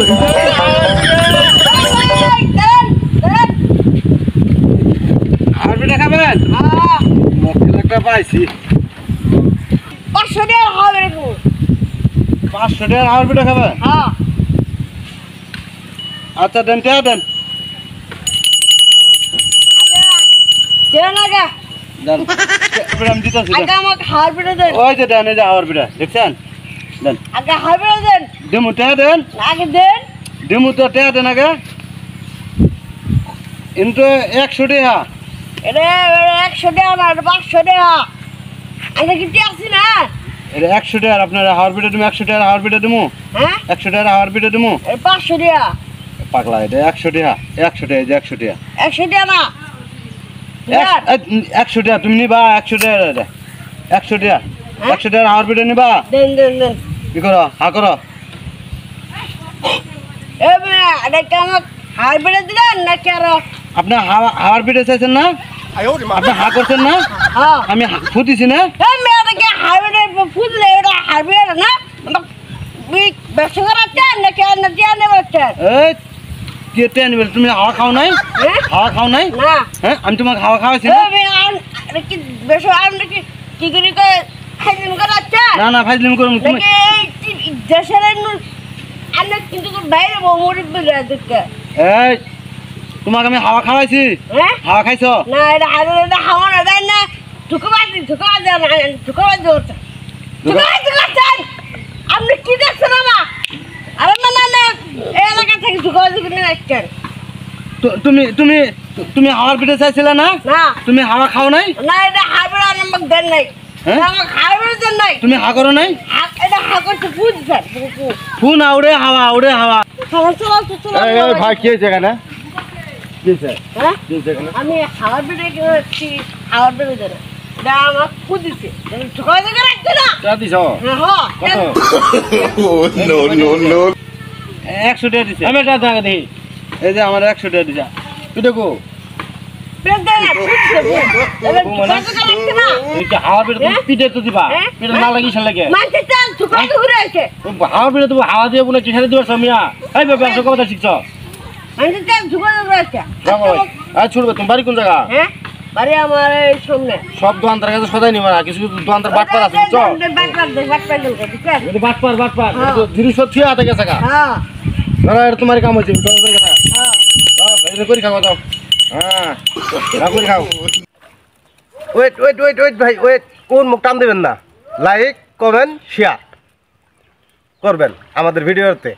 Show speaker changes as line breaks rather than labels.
আর পিঠা খাবেন? একটা পাইছি
500 টাকা হবে রে
500 টাকার আর পিঠা খাবেন?
হ্যাঁ
আচ্ছা দেন টাকা দেন
দেন আগে
দেন পিঠা আমি দিতেছি
আগে আমাকে হার পিঠা দেন
ওই যে দেন এই যে আর পিঠা দেখছেন দেন
আগে হার পিঠা দেন
দিমু টাকা দেন
আগে দেন
দিমু তো টাকা দেন আগে কিন্তু 100 টাকা
এটা 100 টাকা না 500 টাকা আমি কি আছি না
এটা 100 টাকা আপনার হাওয়ার পিঠা দিমু 100 টাকা হাওয়ার পিঠা দিমু
হ্যাঁ
100 টাকা হাওয়ার পিঠা দিমু
500 টাকা
পাগলা এটা 100 টাকা 100 টাকা এই যে 100 টাকা
100 টাকা না
100 টাকা তুমি নিবা 100 টাকা এটা 100 টাকা 100 টাকা হাওয়ার পিঠা নিবা
দেন দেন দেন
কি করো হা করো
এ মেয়ে এটা আমাকে হার পিঠা দিলেন না কি আর
আপনি হাওয়ার পিঠা চাইছেন না আপনি হা করছেন না
হ্যাঁ
আমি ফুটিছি না
এ মেয়ে এটা হার পিঠা ফুটলে এটা হার পিঠা না ব্যবসা করাচ্ছেন নাকি আর না দিয়ে নেবেন
এই কি টেন বেল তুমি হাওয়া খাও নাই হাওয়া খাও নাই
না
হ্যাঁ আমি তোমাকে হাওয়া খাওয়াইছি না
কি ব্যবসা আর নাকি কি করি করে খাইদিন করাচ্ছেন
না না ফাইজলিম করুন তুমি
নাকি দেশের আনে কিন্তু বাইরে মরিব বলে দেখতে
এই তোমাকে আমি হাওয়া খাওয়াইছি
হ্যাঁ
হাওয়া খাইছো
না এটা আর এটা হাওয়া না দেন না ঢুকবাদি হচ্ছে ঢুকবাদি আপনি কি দেখছেন আমা আরে না না না এই এলাকা থেকে ঢুকবাদি করে আসছেন
তুমি তুমি তুমি হাওয়ার পিঠা চাইছিলে না
না
তুমি হাওয়া খাও নাই
না এটা হাবড়া নামক দেন নাই আমাকে হাবড়া দেন নাই
তুমি হা করো নাই
এটা হা করতে ফুট স্যার
ফোন আউড়ে হাওয়া
চলো
ভাই কি হয়েছে এখানে কি হয়েছে
হ্যাঁ
কি হয়েছে এখানে
আমি হাওয়ার বেড়ে গেছি হাওয়ার বেড়ে দেন এটা আমার ফুট দিচ্ছে ঢুকবাদি করে রাখছে না
চা দিছ
হ্যাঁ
নো নো নো
100 টাকা দিছে আমি টাকা টাকা দেই এই যে আমার 100 টাকা দিছা তুই দেখো হাওয়া পিঠা তুমি পিঠে তো দিবা পিঠে না লাগিস লাগে হাওয়া পিঠা তুমি হাওয়া দিয়ে বলে কিসারে দিবার সামিয়া এই ব্যবসা কথা শিখছ ছুটবে তুমি বাড়ি কোন জায়গা
বাড়ি আমার সামনে
সব দোকানদার কাছে সদাই নিবা না কিছু দোকানদার বাটপার আছে বুঝছো বাটপার জিনিস সব থিয়া থাকে জায়গা দাদা এটা তোমার কাম হচ্ছে করে খাওয়া দাও হ্যাঁ করে খাও
ওয়েট ওয়েট ওয়েট ওয়েট ভাই ওয়েট কোন মুখ টান দেবেন না লাইক কমেন্ট শেয়ার করবেন আমাদের ভিডিওতে